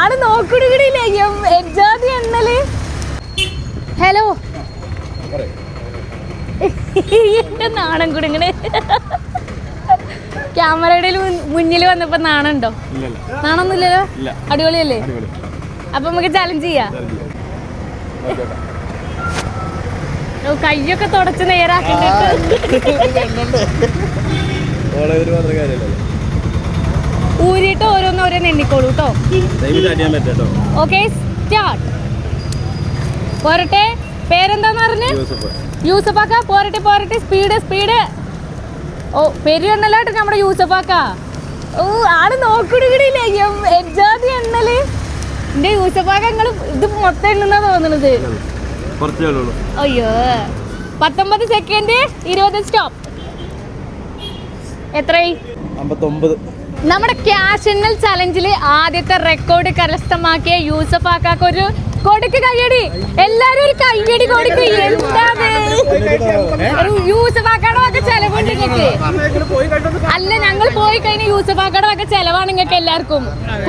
ആള് നോക്കിടില്ലേ എജാതി എണ്ണല്. ഹലോ എന്റെ നാണം കുടുങ്ങണേ. ക്യാമറയുടെ മുന്നിൽ വന്നപ്പോ നാണുണ്ടോ? നാണൊന്നുമില്ലല്ലോ. അടിപൊളിയല്ലേ? അപ്പൊ നമുക്ക് ചലഞ്ച് ചെയ്യാം. കയ്യൊക്കെ തുടച്ച് നേരാക്കിട്ട് ഊരിയിട്ട് ഓരോന്ന് എണ്ണിക്കോളൂ കേട്ടോ. Okay start. പോരട്ടെ. പേരെന്താന്ന് പറഞ്ഞു? യൂസഫാക്ക. പോരട്ടെ. സ്പീഡ്. ഓ പേര് എണ്ണലായിട്ട് നമ്മുടെ യൂസഫാക്ക. ഓ ആള് നോക്കിടില്ലേ എജാതി എണ്ണല്. എന്റെ യൂസഫാക്ക നിങ്ങള് ഇത് മൊത്തം എണ്ണുന്നാ തോന്നുന്നത്. അയ്യോ 19 സെക്കൻഡ് 20 സ്റ്റോപ്പ്. എത്രയായി? 59. നമ്മുടെ ക്യാഷ് എണ്ണൽ ചലഞ്ചില് ആദ്യത്തെ റെക്കോർഡ് കരസ്ഥമാക്കിയ യൂസഫാക്കാക്ക് ഒരു കൊടുക്ക് കയ്യടി. എല്ലാരും ഒരു കയ്യടി കൊടുക്ക്. യൂസഫാക്കയുടെ വക ചെലവുണ്ട് നിങ്ങൾക്ക്. അല്ല ഞങ്ങൾ പോയി കഴിഞ്ഞ യൂസഫാക്കയുടെ വക ചെലവാണ് നിങ്ങൾക്ക് എല്ലാവർക്കും.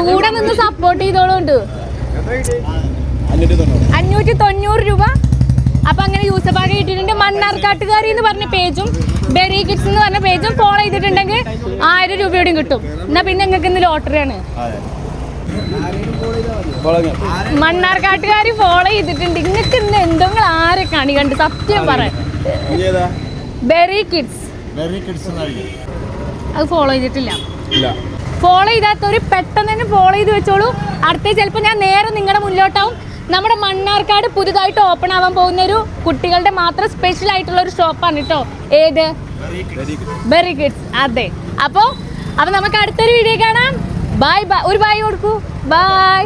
കൂടെ നിന്ന് സപ്പോർട്ട് ചെയ്തോളുണ്ട്. 590 രൂപ. അപ്പൊ അങ്ങനെ യൂസഫാക്ക കിട്ടിയിട്ടുണ്ട്. മണ്ണാർക്കാട്ടുകാരി എന്ന് പറഞ്ഞ പേജും ബെറി കിഡ്സ് എന്ന് പറഞ്ഞ പേജും ഫോളോ ചെയ്തിട്ടുണ്ടെങ്കിൽ 1000 രൂപയോടും കിട്ടും. എന്നാ പിന്നെ നിങ്ങൾക്ക് ഇന്ന് ലോട്ടറിയാണ്. മണ്ണാർക്കാട്ടുകാരി ഫോളോ ചെയ്തിട്ടുണ്ട്. നിങ്ങൾക്ക് ഇന്ന് എന്തെങ്കിലും ആരെ കണി കണ്ട് സത്യം പറയാം. ബെറി കിഡ്സ് അത് ഫോളോ ചെയ്തിട്ടില്ല. ഫോളോ ചെയ്താത്തൊരു പെട്ടെന്ന് തന്നെ ഫോളോ ചെയ്ത് വെച്ചോളൂ. അടുത്ത ചിലപ്പോൾ ഞാൻ നേരെ നിങ്ങളുടെ മുന്നിലോട്ടാവും. നമ്മുടെ മണ്ണാർക്കാട് പുതുതായിട്ട് ഓപ്പൺ ആവാൻ പോകുന്ന ഒരു കുട്ടികളുടെ മാത്രം സ്പെഷ്യൽ ആയിട്ടുള്ള ഒരു ഷോപ്പാണ് കേട്ടോ. ഏത്? Berry kids. അതെ. അപ്പൊ നമുക്ക് അടുത്തൊരു വീഡിയോ കാണാം. ബൈ. ഒരു ബൈ കൊടുക്കൂ. ബൈ.